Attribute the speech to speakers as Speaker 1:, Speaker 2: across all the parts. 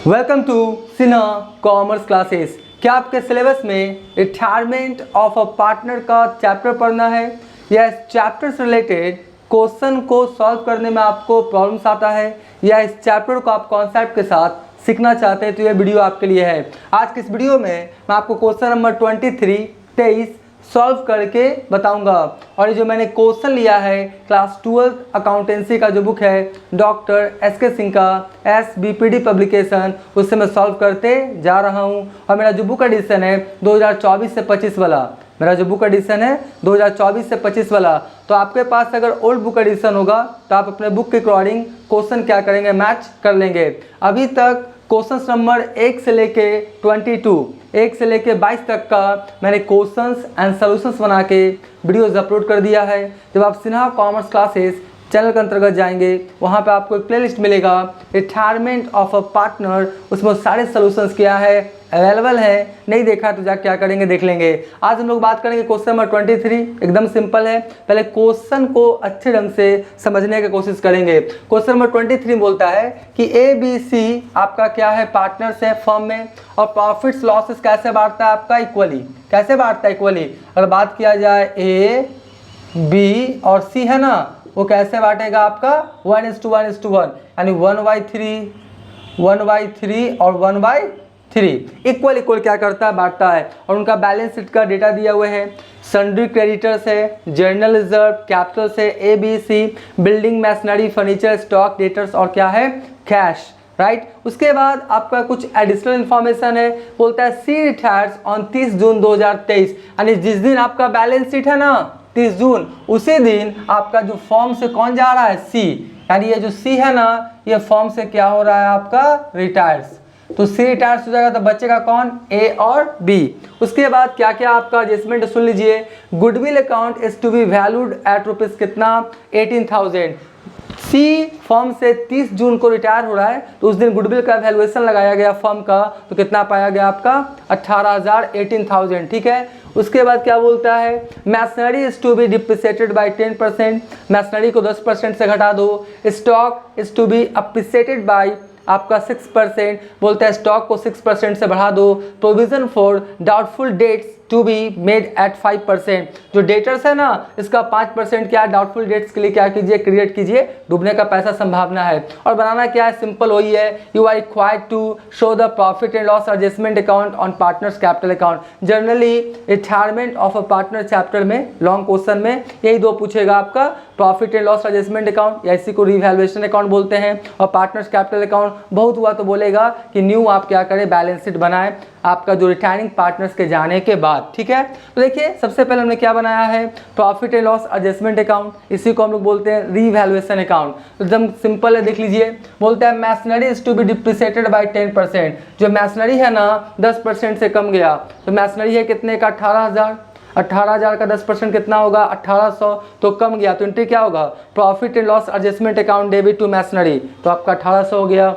Speaker 1: Welcome to Sinha commerce classes. क्या आपके syllabus में रिटायरमेंट ऑफ अ पार्टनर का चैप्टर पढ़ना है या इस चैप्टर से रिलेटेड क्वेश्चन को सॉल्व करने में आपको प्रॉब्लम्स आता है या इस चैप्टर को आप कॉन्सेप्ट के साथ सीखना चाहते हैं तो ये वीडियो आपके लिए है। आज के इस वीडियो में मैं आपको क्वेश्चन नंबर 23 सॉल्व करके बताऊंगा और ये जो मैंने क्वेश्चन लिया है क्लास 12 अकाउंटेंसी का जो बुक है डॉक्टर एस.के. सिंह का SBPD पब्लिकेशन, उससे मैं सॉल्व करते जा रहा हूं। और मेरा जो बुक एडिशन है 2024 से 25 वाला, मेरा जो बुक एडिशन है 2024 से 25 वाला। तो आपके पास अगर ओल्ड बुक एडिशन होगा तो आप अपने बुक के अकॉर्डिंग क्वेश्चन क्या करेंगे, मैच कर लेंगे। अभी तक क्वेश्चन नंबर 1 से लेके 22 तक का मैंने क्वेश्चंस एंड सॉल्यूशंस बना के वीडियोस अपलोड कर दिया है। जब आप सिन्हा कॉमर्स क्लासेस चैनल के अंतर्गत जाएंगे वहाँ पे आपको एक प्लेलिस्ट मिलेगा रिटायरमेंट ऑफ अ पार्टनर, उसमें सारे सॉल्यूशंस क्या है अवेलेबल है। नहीं देखा तो जाके क्या करेंगे, देख लेंगे। आज हम लोग बात करेंगे क्वेश्चन नंबर 23। एकदम सिंपल है, पहले क्वेश्चन को अच्छे ढंग से समझने की कोशिश करेंगे। क्वेश्चन नंबर 23 बोलता है कि ABC आपका क्या है, पार्टनर्स है फर्म में, और प्रॉफिट्स लॉसेस कैसे बांटता है आपका, इक्वली। कैसे बांटता है, इक्वली। अगर बात किया जाए A, B और C है ना, वो कैसे बांटेगा आपका 1:1:1, यानी 1/3 और 1/3 इक्वल क्या करता है, बांटता है। और उनका बैलेंस शीट का डेटा दिया हुआ है। सन्ड्री क्रेडिटर्स है, जर्नल रिजर्व, कैपिटल्स है ABC, building machinery, furniture, stock, debtors और क्या है कैश, राइट। उसके बाद आपका कुछ एडिशनल इंफॉर्मेशन है। बोलता है सी रिटायर्स ऑन 30 जून 2023, यानी जिस दिन आपका बैलेंस शीट है ना 30 जून, उसी दिन आपका जो फॉर्म से कौन जा रहा है, सी, यानी ये जो सी है ना ये फॉर्म से क्या हो रहा है आपका रिटायर्स। तो सी रिटायर्स हो जाएगा तो बचेगा कौन, ए और बी। उसके बाद क्या क्या आपका एडजस्टमेंट सुन लीजिए। Goodwill account is to be valued at rupees कितना, 18,000। सी फर्म से 30 जून को रिटायर हो रहा है तो उस दिन गुडविल का वैल्यूएशन लगाया गया फर्म का, तो कितना पाया गया आपका 18,000, ठीक है। उसके बाद क्या बोलता है, machinery is to be depreciated by 10%, machinery को 10% से घटा दो। Stock is to be appreciated by आपका 6%, बोलता है स्टॉक को 6% से बढ़ा दो। Provision for doubtful debts to be made at 5%, जो डेटर्स है ना इसका 5% क्या है, डाउटफुल डेट्स के लिए क्या कीजिए, क्रिएट कीजिए, डूबने का पैसा संभावना है। और बनाना क्या है, सिंपल वही है, you are required to show the profit and loss adjustment account on partners capital account. Generally retirement of a partner chapter में लॉन्ग क्वेश्चन में यही दो पूछेगा आपका, profit and loss adjustment account या इसी को रिवैल्यूएशन अकाउंट बोलते हैं, और पार्टनर्स कैपिटल अकाउंट। बहुत हुआ तो बोलेगा कि न्यू आप क्या करें, बैलेंस शीट बनाएं आपका जो रिटायरिंग पार्टनर्स के जाने के बाद, ठीक है। तो देखिए सबसे पहले हमने क्या बनाया है, profit and loss adjustment account, इसी को हम लोग बोलते हैं रीवैल्यूएशन अकाउंट। तो एकदम सिंपल है, देख लीजिए। बोलता है machinery is to be depreciated by 10%, जो मैशनरी है ना 10% से कम गया, तो मैशनरी है कितने का 18,000 का 10% कितना होगा 1800, तो कम गया तो एंट्री क्या होगा, profit and loss adjustment account debit to machinery, तो आपका 1800 हो गया।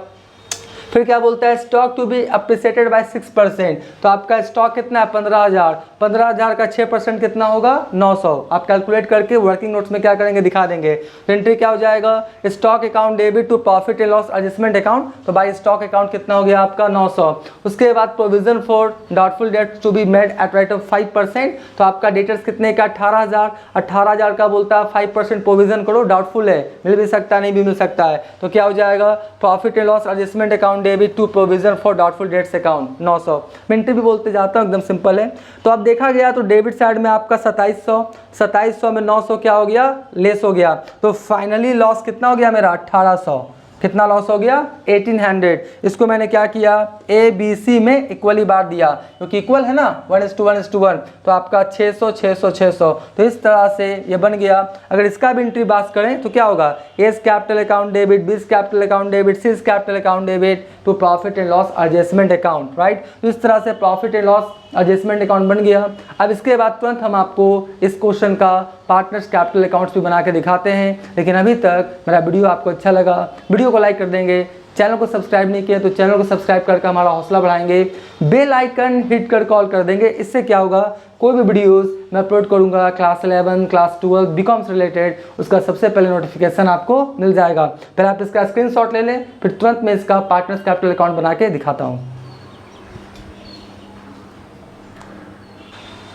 Speaker 1: फिर क्या बोलता है, stock to be appreciated by 6%, तो आपका स्टॉक कितना है 15,000 का 6% कितना होगा 900। आप कैलकुलेट करके वर्किंग नोट्स में क्या करेंगे, दिखा देंगे। तो एंट्री क्या हो जाएगा, stock account debit to profit and loss adjustment account, तो बाय स्टॉक अकाउंट कितना हो गया आपका 900। उसके बाद provision for doubtful debts to be made at rate of 5%, तो आपका डेटर्स कितने का 18,000 का बोलता है 5% प्रोविजन करो, डाउटफुल है, मिल भी सकता है नहीं भी मिल सकता है, तो क्या हो जाएगा, profit and loss adjustment account debit to provision for doubtful debts account 900। Minute भी बोलते जाता हूँ, एकदम सिंपल है। तो अब देखा गया तो डेबिट साइड में आपका 2700 में 900 क्या हो गया, लेस हो गया, तो फाइनली लॉस कितना हो गया मेरा 1800। कितना लॉस हो गया 1800। इसको मैंने क्या किया, ABC में इक्वली बांट दिया, क्योंकि इक्वल है ना 1:1:1, तो आपका 600, तो इस तरह से ये बन गया। अगर इसका भी एंट्री पास करें तो क्या होगा, A's capital account debit, B's capital account debit, C's capital account debit to profit and loss adjustment account, right. तो इस तरह से profit and loss adjustment account बन गया। अब इसके बाद तुरंत हम आपको इस क्वेश्चन का पार्टनर्स कैपिटल अकाउंट्स भी बना के दिखाते हैं। लेकिन अभी तक मेरा वीडियो आपको अच्छा लगा, वीडियो को लाइक कर देंगे, चैनल को सब्सक्राइब नहीं किया तो चैनल को सब्सक्राइब करके हमारा हौसला बढ़ाएंगे, बेल आइकन हिट कर कॉल कर देंगे। इससे क्या होगा, कोई भी वीडियोस मैं अपलोड करूंगा क्लास 11, क्लास 12 बीकॉम से रिलेटेड, उसका सबसे पहले नोटिफिकेशन आपको मिल जाएगा। पहले आप इसका स्क्रीनशॉट ले लें, फिर तुरंत मैं इसका पार्टनर्स कैपिटल अकाउंट बना के दिखाता हूँ।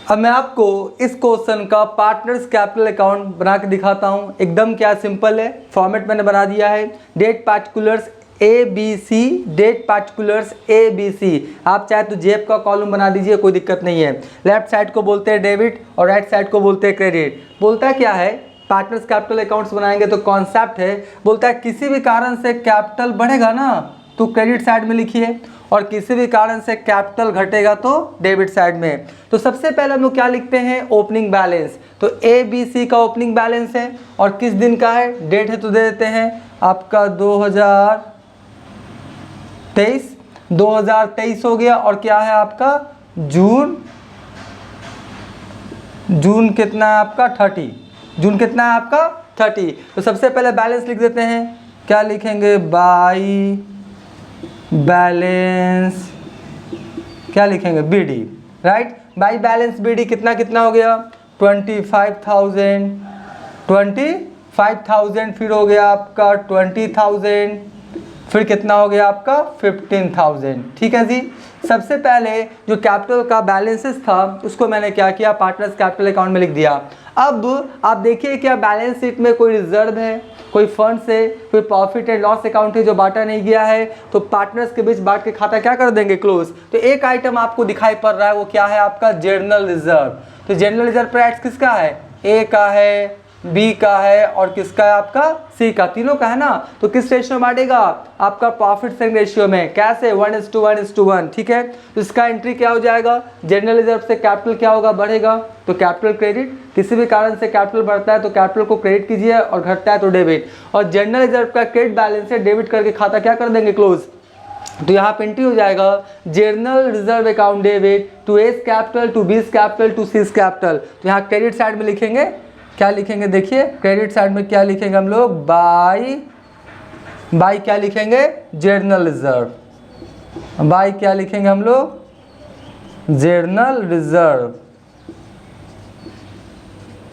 Speaker 1: अब मैं आपको इस क्वेश्चन का पार्टनर्स कैपिटल अकाउंट बना के दिखाता हूँ। एकदम क्या सिंपल है, फॉर्मेट मैंने बना दिया है, date particulars ABC, date particulars ABC। आप चाहे तो जेब का कॉलम बना दीजिए, कोई दिक्कत नहीं है। लेफ्ट साइड को बोलते हैं डेबिट और राइट साइड को बोलते हैं क्रेडिट। बोलता है क्या है, पार्टनर्स कैपिटल अकाउंट्स बनाएंगे तो कॉन्सेप्ट है, बोलता है किसी भी कारण से कैपिटल बढ़ेगा ना तो क्रेडिट साइड में लिखिए, और किसी भी कारण से कैपिटल घटेगा तो डेबिट साइड में। तो सबसे पहले हम लोग क्या लिखते हैं, ओपनिंग बैलेंस। तो ABC का ओपनिंग बैलेंस है और किस दिन का है, डेट है तो दे देते हैं आपका 2023 हो गया, और क्या है आपका जून कितना है आपका 30, जून कितना है आपका 30। तो सबसे पहले बैलेंस लिख देते हैं, क्या लिखेंगे, बाई बैलेंस, क्या लिखेंगे, BD, right. By balance BD कितना कितना हो गया, 25,000, फिर हो गया आपका 20,000, फिर कितना हो गया आपका 15,000। ठीक है जी। सबसे पहले जो कैपिटल का बैलेंसेस था उसको मैंने क्या किया, पार्टनर्स कैपिटल अकाउंट में लिख दिया। अब आप देखिए क्या बैलेंस शीट में कोई रिजर्व है, कोई फंड्स है, कोई प्रॉफिट एंड लॉस अकाउंट है जो बांटा नहीं गया है, तो पार्टनर्स के बीच बांट के खाता क्या कर देंगे, क्लोज। तो एक आइटम आपको दिखाई पड़ रहा है, वो क्या है आपका जनरल रिजर्व। तो जनरल रिजर्व प्राइस किसका है, A का है, B का है और किसका है आपका C का, तीनों का है ना। तो किस रेशियो में बांटेगा, आपका प्रॉफिट सेलिंग रेशियो में, कैसे 1:1:1। ठीक है, तो इसका एंट्री क्या हो जाएगा, जनरल रिजर्व से कैपिटल क्या होगा, बढ़ेगा तो कैपिटल क्रेडिट, किसी भी कारण से कैपिटल बढ़ता है तो कैपिटल को क्रेडिट कीजिए और घटता है तो डेबिट। और जनरल रिजर्व का क्रेडिट बैलेंस है, डेबिट करके खाता क्या कर देंगे, क्लोज। तो यहाँ पे एंट्री हो जाएगा general reserve account debit to A's capital, to B's capital, to C's capital. तो यहाँ क्रेडिट साइड में लिखेंगे, क्या लिखेंगे, देखिए क्रेडिट साइड में क्या लिखेंगे हम लोग, बाई क्या लिखेंगे, जनरल रिजर्व, बाई क्या लिखेंगे हम लोग, जनरल रिजर्व।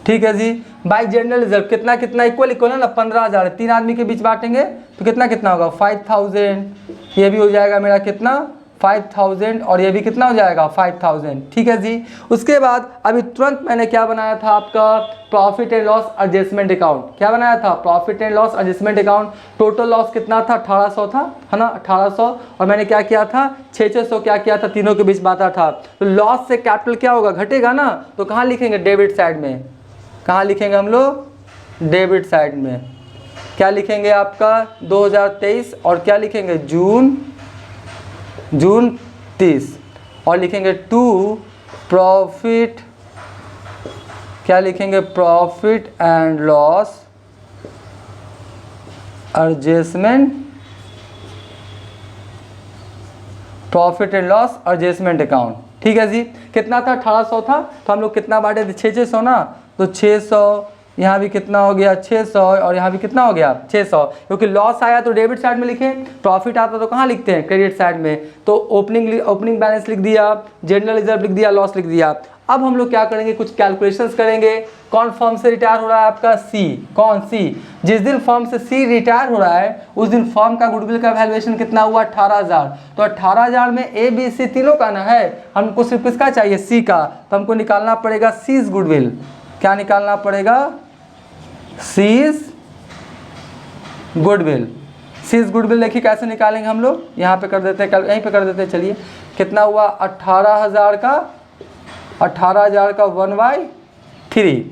Speaker 1: ठीक है जी। बाई जनरल रिजर्व कितना कितना इक्वल है ना, 15,000, 3 आदमी के बीच बांटेंगे तो कितना कितना होगा, 5,000। ये भी हो जाएगा मेरा कितना 5,000 और ये भी कितना हो जाएगा 5,000। ठीक है जी। उसके बाद अभी तुरंत मैंने क्या बनाया था, आपका profit and loss adjustment account. क्या बनाया था, profit and loss adjustment account. Total loss कितना था, 1800 था, है ना, 1800। और मैंने क्या किया था, 600 क्या किया था, तीनों के बीच बांटा था। तो लॉस से कैपिटल क्या होगा, घटेगा ना, तो कहाँ लिखेंगे, डेबिट साइड में। कहाँ लिखेंगे हम लोग, डेबिट साइड में। क्या लिखेंगे आपका 2023 और क्या लिखेंगे जून 30 और लिखेंगे टू प्रॉफिट, क्या लिखेंगे, profit and loss adjustment, profit and loss adjustment account. ठीक है जी। कितना था, 1800 था, तो हम लोग कितना बांटे थे, 600 ना, तो 600, यहाँ भी कितना हो गया 600 और यहाँ भी कितना हो गया 600। क्योंकि लॉस आया तो डेबिट साइड में लिखे, प्रॉफिट आता तो कहाँ लिखते हैं, क्रेडिट साइड में। तो ओपनिंग बैलेंस लिख दिया, जनरल रिजर्व लिख दिया, लॉस लिख दिया। अब हम लोग क्या करेंगे, कुछ कैलकुलेशंस करेंगे। कौन फर्म से रिटायर हो रहा है आपका, C। कौन, C। जिस दिन फर्म से C रिटायर हो रहा है उस दिन फर्म का गुडविल का वैल्यूएशन कितना हुआ, 18,000। तो 18,000 में A B C तीनों का ना है, हमको सिर्फ किसका चाहिए, C का। तो हमको निकालना पड़ेगा C's गुडविल। क्या निकालना पड़ेगा, C's गुडविल। C's गुडविल देखिए कैसे निकालेंगे हम लोग, यहाँ पे कर देते हैं, यहीं पे कर देते हैं। चलिए कितना हुआ, 18,000 का 1/3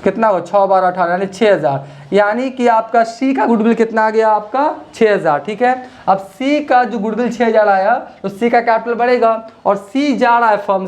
Speaker 1: कितना हुआ, 6 बार 18 यानी 6,000। यानी कि आपका C का गुडविल कितना आ गया, आपका 6,000। ठीक है। अब C का जो गुडविल 6,000 आया तो C का कैपिटल बढ़ेगा और C जा रहा है फर्म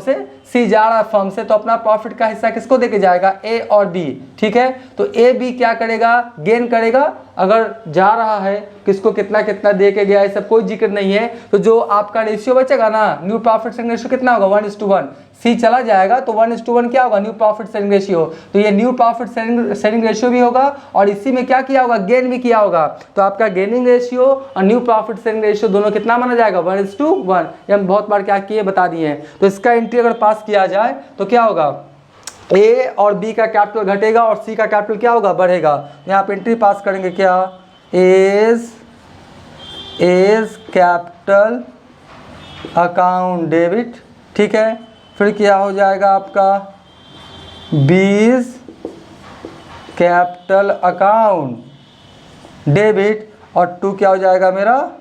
Speaker 1: से, तो अपना प्रॉफिट का हिस्सा किसको देके जाएगा, A और B। ठीक है। तो A B क्या करेगा, गेन करेगा। अगर जा रहा है किसको कितना कितना दे के गया है सब कोई जिक्र नहीं है, तो जो आपका रेशियो बचेगा ना, न्यू प्रॉफिट सेलिंग रेशियो कितना होगा, 1:1। सी चला जाएगा तो 1:1 क्या होगा, न्यू प्रॉफिट शेयरिंग रेशियो। तो ये न्यू प्रॉफिट शेयरिंग रेशियो भी होगा और इसी में क्या किया होगा, गेन भी किया होगा। तो आपका गेनिंग रेशियो और न्यू प्रॉफिट शेयरिंग रेशियो दोनों कितना माना जाएगा, 1:1। ये हम बहुत बार क्या किए बता दिए हैं। तो इसका एंट्री अगर पास किया जाए तो क्या होगा, ए और बी का कैपिटल घटेगा और सी का कैपिटल क्या होगा, बढ़ेगा। यहाँ पे एंट्री पास करेंगे क्या, एज कैपिटल अकाउंट डेबिट, ठीक है। फिर क्या हो जाएगा आपका, बीज कैपिटल अकाउंट डेबिट और 2 क्या हो जाएगा मेरा,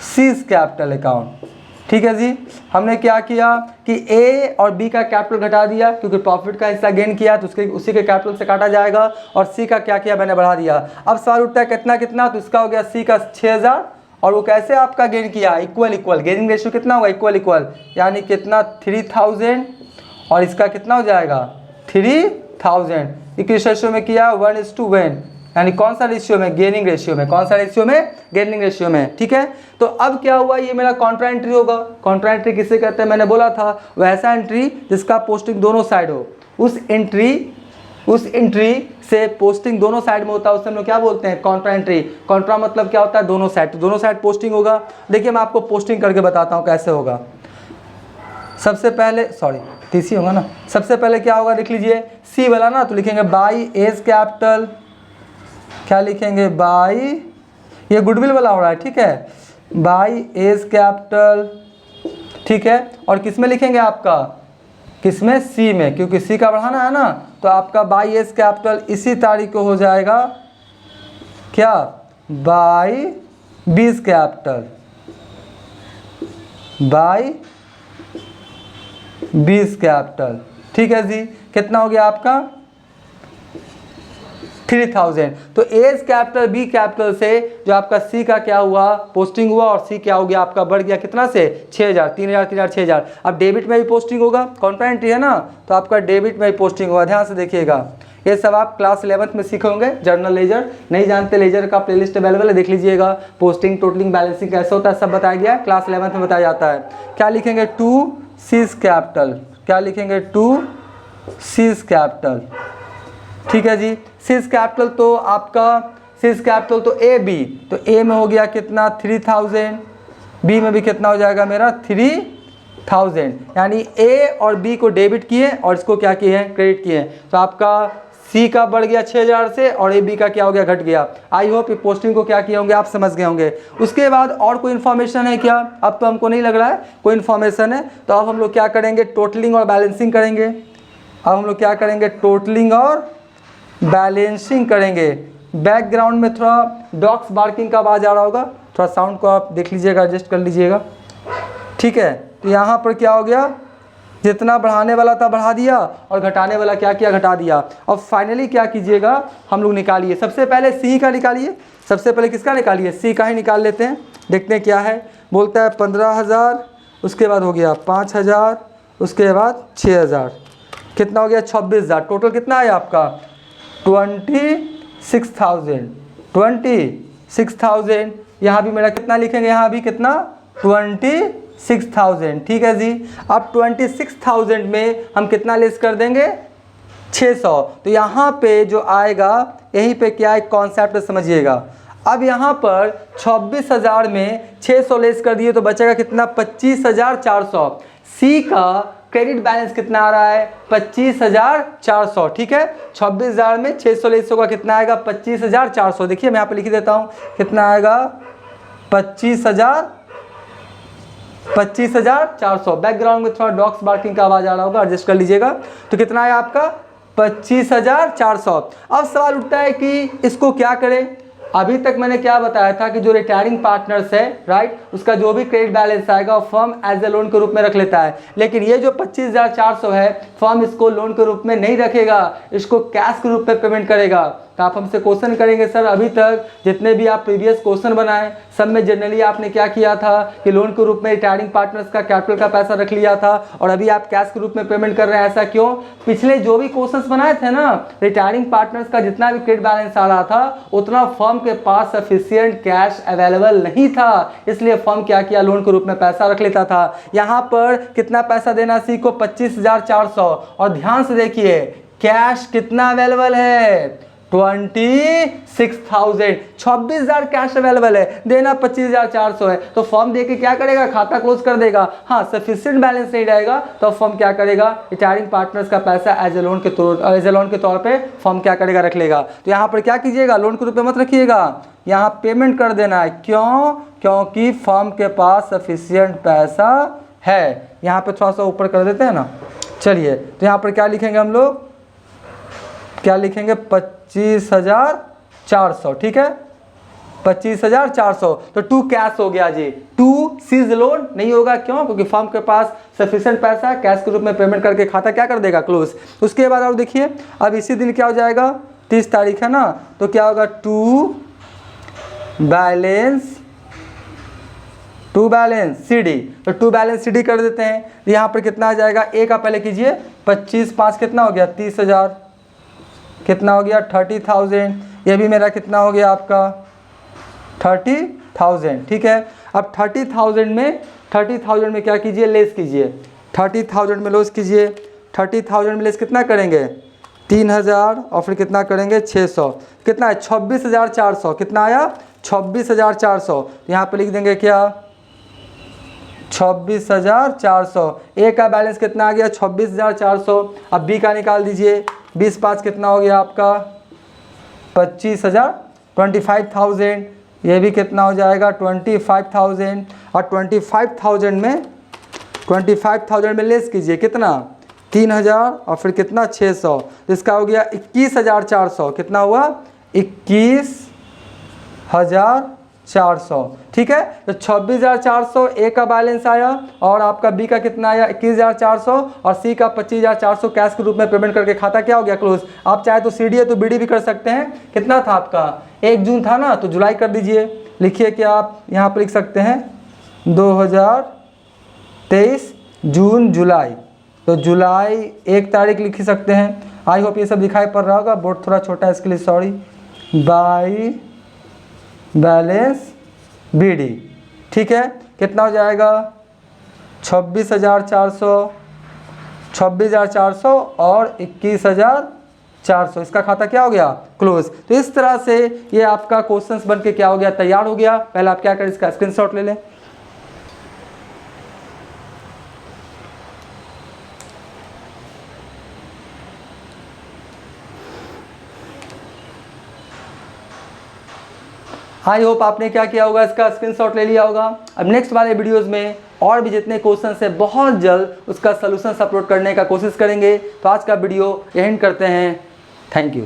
Speaker 1: सीज कैपिटल अकाउंट, ठीक है जी। हमने क्या किया कि ए और बी का कैपिटल घटा दिया क्योंकि प्रॉफिट का हिस्सा गेन किया तो उसके उसी के कैपिटल से काटा जाएगा, और सी का क्या किया, मैंने बढ़ा दिया। अब सवाल उठता है कितना कितना, तो इसका हो गया सी का 6000 और वो कैसे आपका गेन किया, इक्वल गेनिंग रेशियो कितना होगा, इक्वल यानी कितना 3000 और इसका कितना हो जाएगा 3000। इक्विटी रेशियो में किया 1:1 यानी कौन सा रेशियो में, गेनिंग रेशियो में। कौन सा रेशियो में, गेनिंग रेशियो में, ठीक है। तो अब क्या हुआ, ये मेरा कॉन्ट्रा एंट्री होगा। कॉन्ट्रा एंट्री किसे कहते हैं, मैंने बोला था वैसा एंट्री जिसका पोस्टिंग दोनों साइड हो। उस एंट्री से पोस्टिंग दोनों साइड में होता है, उसे हम लोग क्या बोलते हैं, कॉन्ट्रा एंट्री। कॉन्ट्रा मतलब क्या होता है, दोनों साइड, तो दोनों साइड पोस्टिंग होगा। देखिए मैं आपको पोस्टिंग करके बताता हूँ कैसे होगा। सबसे पहले तीसरी होगा ना, सबसे पहले क्या होगा देख लीजिए, सी वाला ना, तो लिखेंगे बाई एज कैपिटल, क्या लिखेंगे, बाई, ये गुडविल वाला हो रहा है, ठीक है, बाई एज कैपिटल, ठीक है। और किस में लिखेंगे आपका, किसमें, सी में, क्योंकि सी का बढ़ाना है ना। तो आपका बाई एज कैपिटल इसी तारीख को हो जाएगा क्या, बाई बीज कैपिटल, बाई बीज कैपिटल, ठीक है जी। कितना हो गया आपका 3000। तो एज कैपिटल बी कैपिटल से जो आपका सी का क्या हुआ, पोस्टिंग हुआ, और सी क्या हो गया आपका, बढ़ गया कितना से 6000, 3000 6000। अब डेबिट में भी पोस्टिंग होगा, कॉन्ट्रा एंट्री है ना, तो आपका डेबिट में भी पोस्टिंग होगा। ध्यान से देखिएगा, ये सब आप क्लास 11th में सीखे होंगे। जर्नल लेजर नहीं जानते, लेजर का प्लेलिस्ट अवेलेबल है, देख लीजिएगा। पोस्टिंग, टोटलिंग, बैलेंसिंग कैसे होता है सब बताया गया है, क्लास 11th में बताया जाता है। क्या लिखेंगे, 2 सीज कैपिटल, क्या लिखेंगे, 2 सीज कैपिटल, ठीक है जी। सीज कैपिटल तो आपका, सीज कैपिटल तो ए बी, तो ए में हो गया कितना 3000, बी में भी कितना हो जाएगा मेरा 3000, यानी ए और बी को डेबिट किए और इसको क्या किए हैं, क्रेडिट किए हैं। तो आपका सी का बढ़ गया 6000 से और ए बी का क्या हो गया, घट गया। आई होप पोस्टिंग को क्या किए होंगे आप समझ गए होंगे। उसके बाद और कोई इन्फॉर्मेशन है क्या, अब तो हमको नहीं लग रहा है कोई इन्फॉर्मेशन है। तो अब हम लोग क्या करेंगे, टोटलिंग और बैलेंसिंग करेंगे। अब हम लोग क्या करेंगे, टोटलिंग और बैलेंसिंग करेंगे। बैकग्राउंड में थोड़ा डॉग्स बार्किंग का आवाज़ आ रहा होगा, थोड़ा साउंड को आप देख लीजिएगा, एडजस्ट कर लीजिएगा, ठीक है। तो यहाँ पर क्या हो गया, जितना बढ़ाने वाला था बढ़ा दिया और घटाने वाला क्या किया, घटा दिया। और फाइनली क्या कीजिएगा, हम लोग निकालिए। सबसे पहले सी का निकालिए, सबसे पहले किसका निकालिए, सी का ही निकाल लेते हैं, देखते हैं क्या है। बोलता है 15000, उसके बाद हो गया 5000, उसके बाद 6000, कितना हो गया 26000। टोटल कितना है आपका 26,000। यहाँ भी मेरा कितना लिखेंगे, यहाँ भी कितना 26,000, ठीक है जी। अब 26,000 में हम कितना लेस कर देंगे, 600। तो यहाँ पे जो आएगा, यहीं पे क्या एक कॉन्सेप्ट समझिएगा। अब यहाँ पर 26,000 में 600 लेस कर दिए तो बचेगा कितना, 25,400। सी का क्रेडिट बैलेंस कितना आ रहा है, 25,400, ठीक है। 26,000 में 600 लेस होगा, कितना आएगा 25,400। देखिए मैं यहाँ पे लिख देता हूँ, कितना आएगा 25,400। बैकग्राउंड में थोड़ा डॉग्स बार्किंग का आवाज़ आ रहा होगा, एडजस्ट कर लीजिएगा। तो कितना है आपका 25,400। अब सवाल उठता है कि इसको क्या करें। अभी तक मैंने क्या बताया था कि जो रिटायरिंग पार्टनर्स है, राइट, उसका जो भी क्रेडिट बैलेंस आएगा फर्म एज ए लोन के रूप में रख लेता है। लेकिन ये जो 25,400 है, फर्म इसको लोन के रूप में नहीं रखेगा, इसको कैश के रूप में पेमेंट करेगा। तो आप हमसे क्वेश्चन करेंगे, सर अभी तक जितने भी आप प्रीवियस क्वेश्चन बनाए सब में जनरली आपने क्या किया था कि लोन के रूप में रिटायरिंग पार्टनर्स का कैपिटल का पैसा रख लिया था और अभी आप कैश के रूप में पेमेंट कर रहे हैं, ऐसा क्यों। पिछले जो भी क्वेश्चंस बनाए थे ना, रिटायरिंग पार्टनर्स का जितना भी क्रेडिट बैलेंस आ रहा था उतना फर्म फर्म के पास सफिशिएंट कैश अवेलेबल नहीं था, इसलिए फर्म क्या किया, लोन के रूप में पैसा रख लेता था। यहाँ पर कितना पैसा देना सीखो, 25,400। और ध्यान से देखिए कैश कितना अवेलेबल है, 26,000, 26,000 कैश अवेलेबल है, देना 25,400 है। तो फर्म देके क्या करेगा, खाता क्लोज कर देगा। हाँ, सफिशिएंट बैलेंस नहीं रहेगा तो फर्म क्या करेगा, रिटायरिंग पार्टनर्स का पैसा एज ए लोन के तौर पे फर्म क्या करेगा, रख लेगा। तो यहाँ पर क्या कीजिएगा, लोन के रूप में मत रखिएगा, यहाँ पेमेंट कर देना है। क्यों, क्योंकि फर्म के पास सफिशिएंट पैसा है। यहाँ पे थोड़ा सा ऊपर कर देते हैं ना। चलिए, तो यहाँ पर क्या लिखेंगे हम लोग, क्या लिखेंगे, 25,400। ठीक है, 25,400। तो टू कैश हो गया जी, टू सीज लोन नहीं होगा। क्यों, क्योंकि फर्म के पास सफिशिएंट पैसा है, कैश के रूप में पेमेंट करके खाता क्या कर देगा, क्लोज। उसके बाद और देखिए, अब इसी दिन क्या हो जाएगा, 30 तारीख है ना, तो क्या होगा, टू बैलेंस CD। तो टू बैलेंस CD कर देते हैं। तो यहाँ पर कितना आ जाएगा, ए का पहले कीजिए, 25 5 कितना हो गया, 30,000, कितना हो गया, 30,000। ये भी मेरा कितना हो गया आपका, 30,000। ठीक है, अब 30,000 में क्या कीजिए, लेस कीजिए, 30,000 में लेस कीजिए। 30,000 में लेस कितना करेंगे, 3,000, और फिर कितना करेंगे, 600, कितना है, 26,400। कितना आया, 26,400। यहाँ पे लिख देंगे क्या, 26,400। ए का बैलेंस कितना आ गया, 26,400। अब बी का निकाल दीजिए, 20 5 कितना हो गया आपका, 25,000, 25,000। ये भी कितना हो जाएगा, 25,000। और 25,000 में लेस कीजिए, कितना, 3,000, और फिर कितना, 600। इसका हो गया 21,400। कितना हुआ, 21,400। ठीक है, तो 26,400 ए का बैलेंस आया, और आपका बी का कितना आया, 21,400, और सी का 25,400 कैश के रूप में पेमेंट करके खाता क्या हो गया, क्लोज। आप चाहे तो CD है तो BD भी कर सकते हैं। कितना था आपका, 1 जून था ना, तो जुलाई कर दीजिए। लिखिए कि आप यहाँ पर लिख सकते हैं 2023 जून जुलाई, तो जुलाई 1 तारीख लिख सकते हैं। आई होप ये सब दिखाई पड़ रहा होगा, बोर्ड थोड़ा छोटा है इसके लिए सॉरी। By balance BD। ठीक है, कितना हो जाएगा, 26,400 और 21,400। इसका खाता क्या हो गया, क्लोज। तो इस तरह से ये आपका क्वेश्चंस बन के क्या हो गया, तैयार हो गया। पहले आप क्या करें, इसका स्क्रीनशॉट ले लें। आई होप आपने क्या किया होगा, इसका स्क्रीनशॉट ले लिया होगा। अब नेक्स्ट वाले वीडियोस में और भी जितने क्वेश्चन है बहुत जल्द उसका सलूशन अपलोड करने का कोशिश करेंगे। तो आज का वीडियो यहीं करते हैं। Thank you.